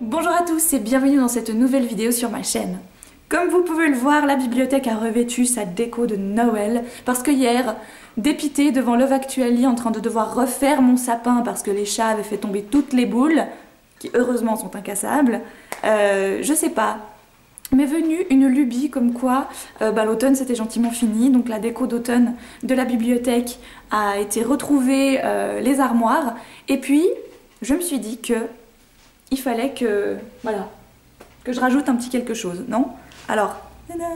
Bonjour à tous et bienvenue dans cette nouvelle vidéo sur ma chaîne. Comme vous pouvez le voir, la bibliothèque a revêtu sa déco de Noël parce que hier, dépitée devant Love Actually en train de devoir refaire mon sapin parce que les chats avaient fait tomber toutes les boules, qui heureusement sont incassables, je sais pas, m'est venue une lubie comme quoi l'automne c'était gentiment fini, donc la déco d'automne de la bibliothèque a été retrouvée, les armoires, et puis je me suis dit que il fallait que, voilà, que je rajoute un petit quelque chose, non? Alors, tadam!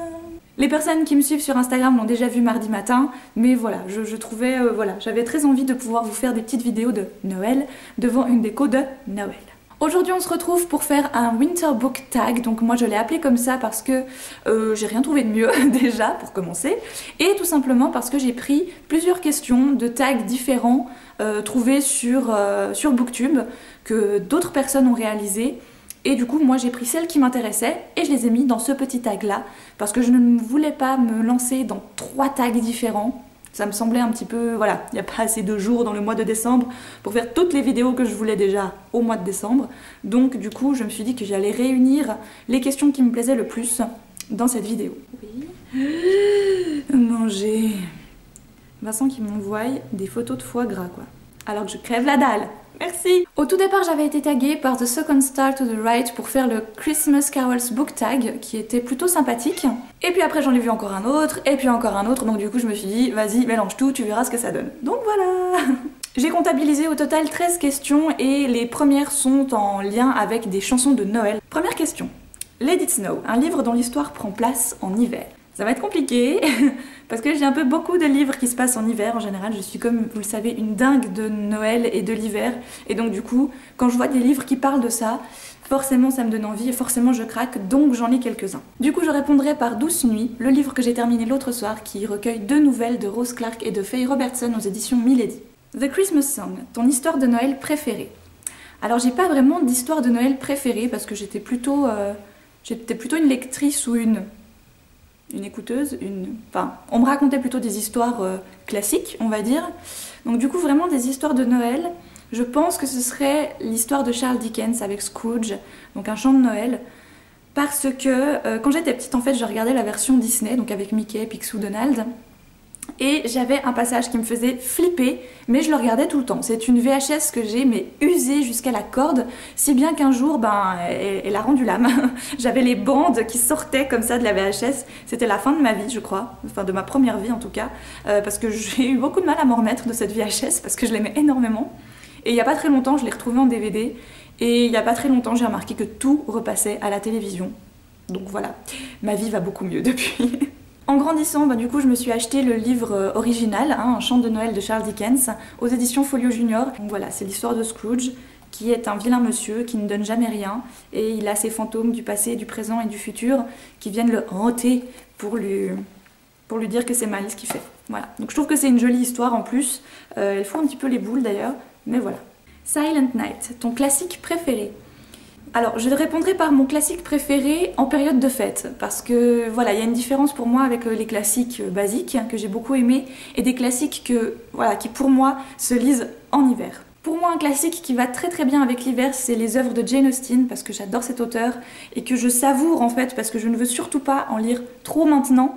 Les personnes qui me suivent sur Instagram l'ont déjà vu mardi matin, mais voilà, je trouvais, voilà, j'avais très envie de pouvoir vous faire des petites vidéos de Noël devant une déco de Noël. Aujourd'hui on se retrouve pour faire un Winter Book Tag, donc moi je l'ai appelé comme ça parce que j'ai rien trouvé de mieux déjà pour commencer, et tout simplement parce que j'ai pris plusieurs questions de tags différents trouvés sur Booktube que d'autres personnes ont réalisé. Et du coup, moi j'ai pris celles qui m'intéressaient et je les ai mis dans ce petit tag là parce que je ne voulais pas me lancer dans 3 tags différents. Ça me semblait un petit peu, voilà, il n'y a pas assez de jours dans le mois de décembre pour faire toutes les vidéos que je voulais déjà au mois de décembre. Donc du coup, je me suis dit que j'allais réunir les questions qui me plaisaient le plus dans cette vidéo. Oui. Manger. Vincent qui m'envoie des photos de foie gras quoi. Alors que je crève la dalle. Merci! Au tout départ, j'avais été taguée par The Second Star to the Right pour faire le Christmas Carols Book Tag, qui était plutôt sympathique. Et puis après, j'en ai vu encore un autre, et puis encore un autre, donc du coup, je me suis dit, vas-y, mélange tout, tu verras ce que ça donne. Donc voilà! J'ai comptabilisé au total 13 questions, et les premières sont en lien avec des chansons de Noël. Première question. Let It Snow, un livre dont l'histoire prend place en hiver. Ça va être compliqué parce que j'ai un peu beaucoup de livres qui se passent en hiver en général. Je suis, comme vous le savez, une dingue de Noël et de l'hiver. Et donc du coup, quand je vois des livres qui parlent de ça, forcément ça me donne envie et forcément je craque, donc j'en ai quelques-uns. Du coup je répondrai par Douce Nuit, le livre que j'ai terminé l'autre soir, qui recueille 2 nouvelles de Rose Clark et de Faye Robertson aux éditions Milady. The Christmas Song, ton histoire de Noël préférée. Alors j'ai pas vraiment d'histoire de Noël préférée parce que j'étais plutôt une lectrice ou une écouteuse, enfin, on me racontait plutôt des histoires classiques, on va dire. Donc du coup, vraiment des histoires de Noël, je pense que ce serait l'histoire de Charles Dickens avec Scrooge, donc un chant de Noël, parce que quand j'étais petite, en fait, je regardais la version Disney, donc avec Mickey, Picsou, Donald, et j'avais un passage qui me faisait flipper, mais je le regardais tout le temps. C'est une VHS que j'ai mais usée jusqu'à la corde, si bien qu'un jour, elle a rendu l'âme. J'avais les bandes qui sortaient comme ça de la VHS. C'était la fin de ma vie, je crois, enfin de ma première vie en tout cas, parce que j'ai eu beaucoup de mal à m'en remettre de cette VHS, parce que je l'aimais énormément. Et il n'y a pas très longtemps, je l'ai retrouvée en DVD, et il n'y a pas très longtemps, j'ai remarqué que tout repassait à la télévision. Donc voilà, ma vie va beaucoup mieux depuis. En grandissant, du coup, je me suis acheté le livre original, Un chant de Noël de Charles Dickens, aux éditions Folio Junior. Donc voilà, c'est l'histoire de Scrooge, qui est un vilain monsieur qui ne donne jamais rien, et il a ses fantômes du passé, du présent et du futur qui viennent le hanter pour lui dire que c'est mal ce qu'il fait. Voilà, donc je trouve que c'est une jolie histoire en plus. Elle fout un petit peu les boules d'ailleurs, mais voilà. Silent Night, ton classique préféré? Alors, je répondrai par mon classique préféré en période de fête, parce que voilà, il y a une différence pour moi avec les classiques basiques que j'ai beaucoup aimés et des classiques qui pour moi se lisent en hiver. Pour moi, un classique qui va très très bien avec l'hiver, c'est les œuvres de Jane Austen, parce que j'adore cet auteur et que je savoure en fait, parce que je ne veux surtout pas en lire trop maintenant.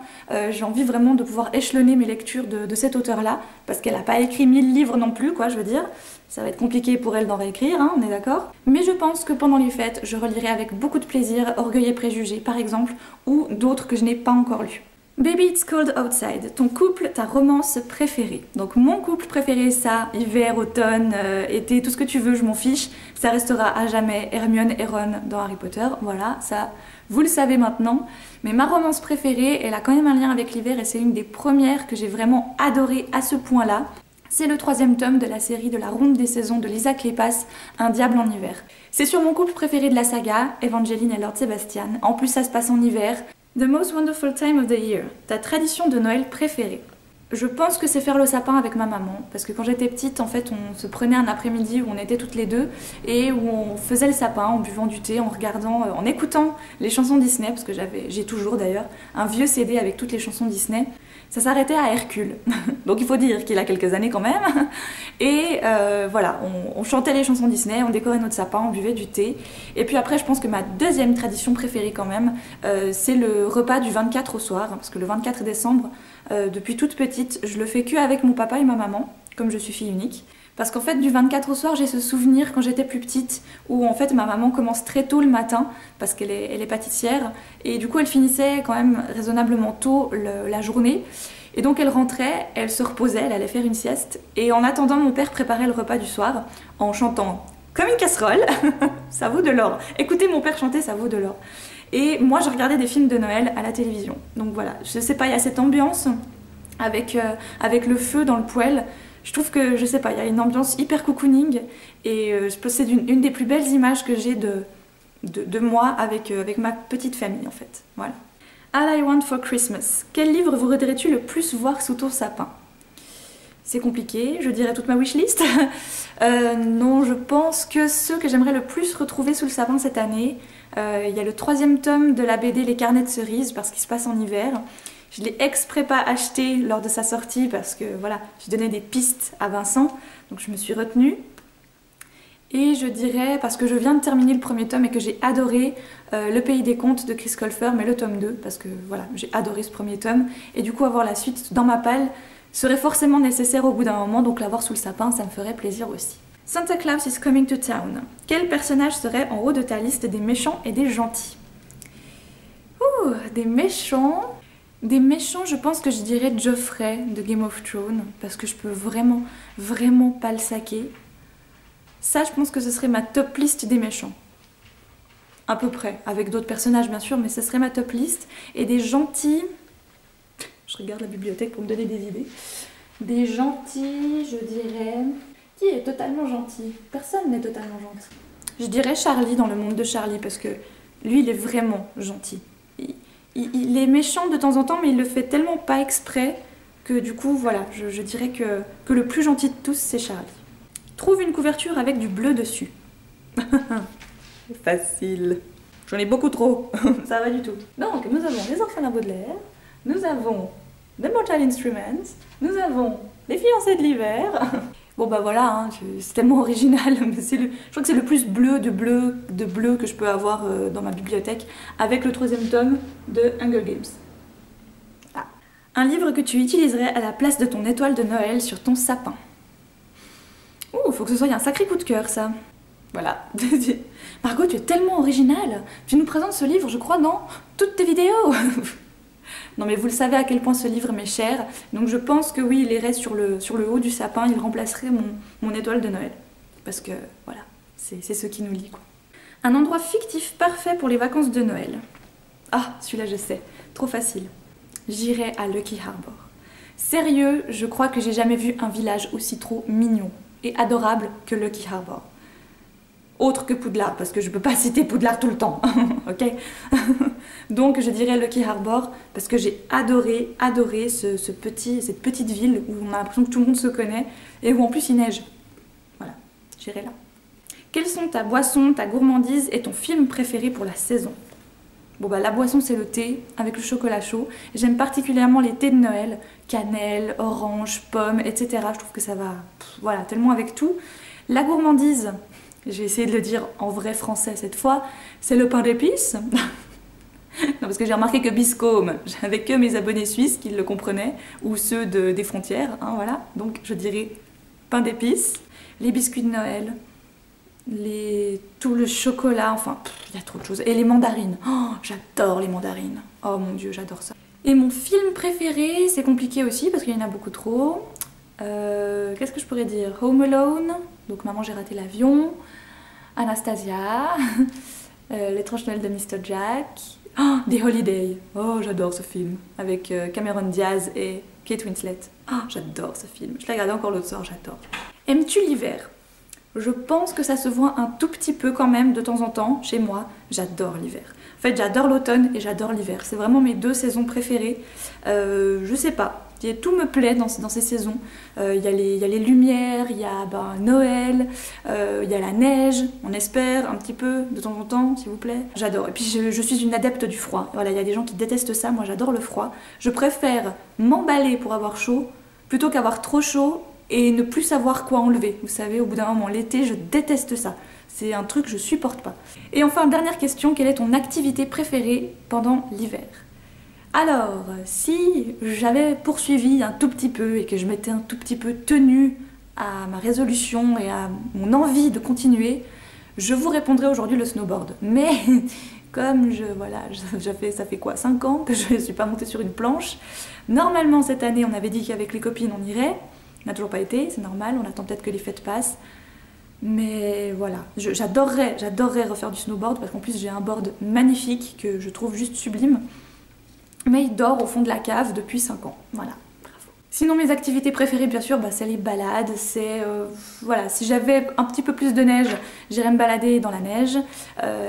J'ai envie vraiment de pouvoir échelonner mes lectures de cet auteur-là, parce qu'elle n'a pas écrit 1000 livres non plus, quoi, je veux dire. Ça va être compliqué pour elle d'en réécrire, hein, on est d'accord. Mais je pense que pendant les fêtes, je relirai avec beaucoup de plaisir Orgueil et Préjugés, par exemple, ou d'autres que je n'ai pas encore lus. Baby It's Cold Outside, ton couple, ta romance préférée. Donc mon couple préféré, ça, hiver, automne, été, tout ce que tu veux, je m'en fiche. Ça restera à jamais Hermione et Ron dans Harry Potter, voilà, ça, vous le savez maintenant. Mais ma romance préférée, elle a quand même un lien avec l'hiver et c'est une des premières que j'ai vraiment adorée à ce point-là. C'est le 3e tome de la série de la Ronde des Saisons de Lisa Kleypas, Un diable en hiver. C'est sur mon couple préféré de la saga, Evangeline et Lord Sebastian. En plus ça se passe en hiver. The most wonderful time of the year, ta tradition de Noël préférée. Je pense que c'est faire le sapin avec ma maman, parce que quand j'étais petite, en fait, on se prenait un après-midi où on était toutes les deux et où on faisait le sapin en buvant du thé, en regardant, en écoutant les chansons Disney, parce que j'ai toujours d'ailleurs un vieux CD avec toutes les chansons Disney. Ça s'arrêtait à Hercule, donc il faut dire qu'il a quelques années quand même. Et voilà, on chantait les chansons Disney, on décorait notre sapin, on buvait du thé. Et puis après, je pense que ma deuxième tradition préférée quand même, c'est le repas du 24 au soir, parce que le 24 décembre, depuis toute petite, je le fais que avec mon papa et ma maman, comme je suis fille unique. Parce qu'en fait, du 24 au soir, j'ai ce souvenir quand j'étais plus petite, où en fait ma maman commence très tôt le matin, parce qu'elle est pâtissière, et du coup elle finissait quand même raisonnablement tôt la journée. Et donc elle rentrait, elle se reposait, elle allait faire une sieste, et en attendant, mon père préparait le repas du soir en chantant comme une casserole. Ça vaut de l'or. Écoutez mon père chanter, ça vaut de l'or. Et moi, je regardais des films de Noël à la télévision. Donc voilà, je sais pas, il y a cette ambiance avec le feu dans le poêle. Je trouve que, je sais pas, il y a une ambiance hyper cocooning et c'est une des plus belles images que j'ai de moi avec ma petite famille en fait. Voilà. All I Want for Christmas. Quel livre voudrais-tu le plus voir sous ton sapin? C'est compliqué, je dirais toute ma wishlist. Non, je pense que ceux que j'aimerais le plus retrouver sous le sapin cette année, il y a le 3e tome de la BD Les Carnets de Cerises parce qu'il se passe en hiver. Je l'ai exprès pas acheté lors de sa sortie parce que voilà, je donnais des pistes à Vincent, donc je me suis retenue. Et je dirais, parce que je viens de terminer le 1er tome et que j'ai adoré Le Pays des Contes de Chris Colfer, mais le tome 2, parce que voilà, j'ai adoré ce 1er tome. Et du coup, avoir la suite dans ma palle serait forcément nécessaire au bout d'un moment, donc l'avoir sous le sapin, ça me ferait plaisir aussi. Santa Claus is coming to town. Quel personnage serait en haut de ta liste des méchants et des gentils? Ouh, des méchants... Des méchants, je pense que je dirais Joffrey de Game of Thrones, parce que je peux vraiment, vraiment pas le saquer. Ça, je pense que ce serait ma top liste des méchants. À peu près, avec d'autres personnages bien sûr, mais ce serait ma top liste. Et des gentils... Je regarde la bibliothèque pour me donner des idées. Des gentils, je dirais... Qui est totalement gentil? Personne n'est totalement gentil. Je dirais Charlie dans le monde de Charlie, parce que lui, il est vraiment gentil. Il est méchant de temps en temps, mais il le fait tellement pas exprès que du coup, voilà, je dirais que le plus gentil de tous, c'est Charlie. Trouve une couverture avec du bleu dessus. Facile. J'en ai beaucoup trop. Ça va du tout. Donc, nous avons les Orphelins Baudelaire, nous avons The Mortal Instruments, nous avons Les Fiancés de l'hiver. Bon bah voilà, hein, c'est tellement original, mais je crois que c'est le plus bleu de bleu que je peux avoir dans ma bibliothèque, avec le 3e tome de Hunger Games. Ah. Un livre que tu utiliserais à la place de ton étoile de Noël sur ton sapin. Ouh, faut que ce soit un sacré coup de cœur ça. Voilà. Margot, tu es tellement originale. Tu nous présentes ce livre, je crois, dans toutes tes vidéos. Non mais vous le savez à quel point ce livre m'est cher, donc je pense que oui, il irait sur le haut du sapin, il remplacerait mon étoile de Noël. Parce que voilà, c'est ce qui nous lie quoi. Un endroit fictif parfait pour les vacances de Noël. Ah, celui-là je sais, trop facile. J'irai à Lucky Harbor. Sérieux, je crois que j'ai jamais vu un village aussi trop mignon et adorable que Lucky Harbor. Autre que Poudlard, parce que je peux pas citer Poudlard tout le temps, ok. Donc je dirais Lucky Harbor, parce que j'ai adoré cette petite ville où on a l'impression que tout le monde se connaît, et où en plus il neige. Voilà, j'irai là. Quelles sont ta boisson, ta gourmandise et ton film préféré pour la saison? Bon bah la boisson c'est le thé, avec le chocolat chaud. J'aime particulièrement les thés de Noël, cannelle, orange, pomme, etc. Je trouve que ça va, voilà, tellement avec tout. La gourmandise... Je vais essayer de le dire en vrai français cette fois, c'est le pain d'épices. Non, parce que j'ai remarqué que Biscombe, j'avais que mes abonnés suisses qui le comprenaient, ou ceux des frontières, hein, voilà. Donc je dirais pain d'épices, les biscuits de Noël, tout le chocolat, enfin, il y a trop de choses. Et les mandarines, oh, j'adore les mandarines. Oh mon dieu, j'adore ça. Et mon film préféré, c'est compliqué aussi, parce qu'il y en a beaucoup trop. Qu'est-ce que je pourrais dire? Home Alone, donc Maman j'ai raté l'avion, Anastasia, L'étrange Noël de Mr. Jack, oh, The Holiday, oh j'adore ce film, avec Cameron Diaz et Kate Winslet, oh j'adore ce film, je l'ai regardé encore l'autre soir, j'adore. Aimes-tu l'hiver? Je pense que ça se voit un tout petit peu quand même de temps en temps chez moi, j'adore l'hiver. En fait j'adore l'automne et j'adore l'hiver, c'est vraiment mes deux saisons préférées, je sais pas. Tout me plaît dans ces saisons. Il y a les lumières, il y a Noël, il y a la neige, on espère un petit peu de temps en temps, s'il vous plaît. J'adore. Et puis je suis une adepte du froid. Voilà, il y a des gens qui détestent ça, moi j'adore le froid. Je préfère m'emballer pour avoir chaud plutôt qu'avoir trop chaud et ne plus savoir quoi enlever. Vous savez, au bout d'un moment, l'été, je déteste ça. C'est un truc que je supporte pas. Et enfin, dernière question, quelle est ton activité préférée pendant l'hiver? Alors, si j'avais poursuivi un tout petit peu et que je m'étais un tout petit peu tenue à ma résolution et à mon envie de continuer, je vous répondrais aujourd'hui le snowboard. Mais comme ça fait quoi, 5 ans que je ne suis pas montée sur une planche. Normalement cette année on avait dit qu'avec les copines on irait, on n'a toujours pas été, c'est normal, on attend peut-être que les fêtes passent. Mais voilà, j'adorerais refaire du snowboard parce qu'en plus j'ai un board magnifique que je trouve juste sublime. Mais il dort au fond de la cave depuis 5 ans, voilà. Sinon mes activités préférées bien sûr c'est les balades, voilà, si j'avais un petit peu plus de neige, j'irais me balader dans la neige,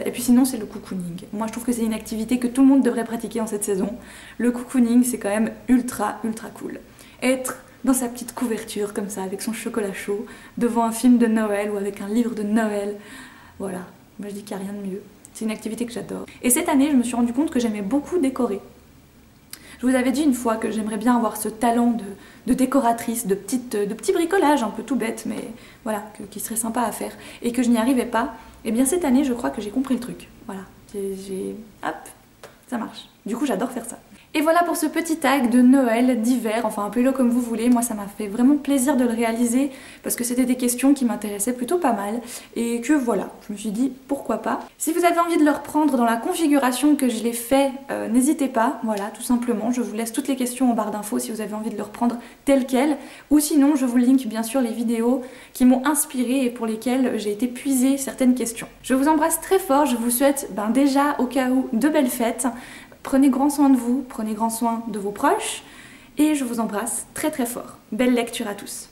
et puis sinon c'est le cocooning. Moi je trouve que c'est une activité que tout le monde devrait pratiquer en cette saison. Le cocooning c'est quand même ultra cool. Être dans sa petite couverture comme ça avec son chocolat chaud, devant un film de Noël ou avec un livre de Noël, voilà, moi je dis qu'il n'y a rien de mieux. C'est une activité que j'adore. Et cette année je me suis rendu compte que j'aimais beaucoup décorer. Je vous avais dit une fois que j'aimerais bien avoir ce talent de décoratrice, de petit bricolage un peu tout bête, mais voilà, qui serait sympa à faire, et que je n'y arrivais pas. Et bien cette année, je crois que j'ai compris le truc. Voilà, hop, ça marche. Du coup, j'adore faire ça. Et voilà pour ce petit tag de Noël, d'hiver, enfin appelez-le comme vous voulez. Moi ça m'a fait vraiment plaisir de le réaliser parce que c'était des questions qui m'intéressaient plutôt pas mal et que voilà, je me suis dit pourquoi pas. Si vous avez envie de le reprendre dans la configuration que je l'ai fait, n'hésitez pas, voilà, tout simplement. Je vous laisse toutes les questions en barre d'infos si vous avez envie de le reprendre tel quel, ou sinon je vous link bien sûr les vidéos qui m'ont inspirée et pour lesquelles j'ai été puiser certaines questions. Je vous embrasse très fort, je vous souhaite déjà au cas où de belles fêtes. Prenez grand soin de vous, prenez grand soin de vos proches et je vous embrasse très fort. Belle lecture à tous.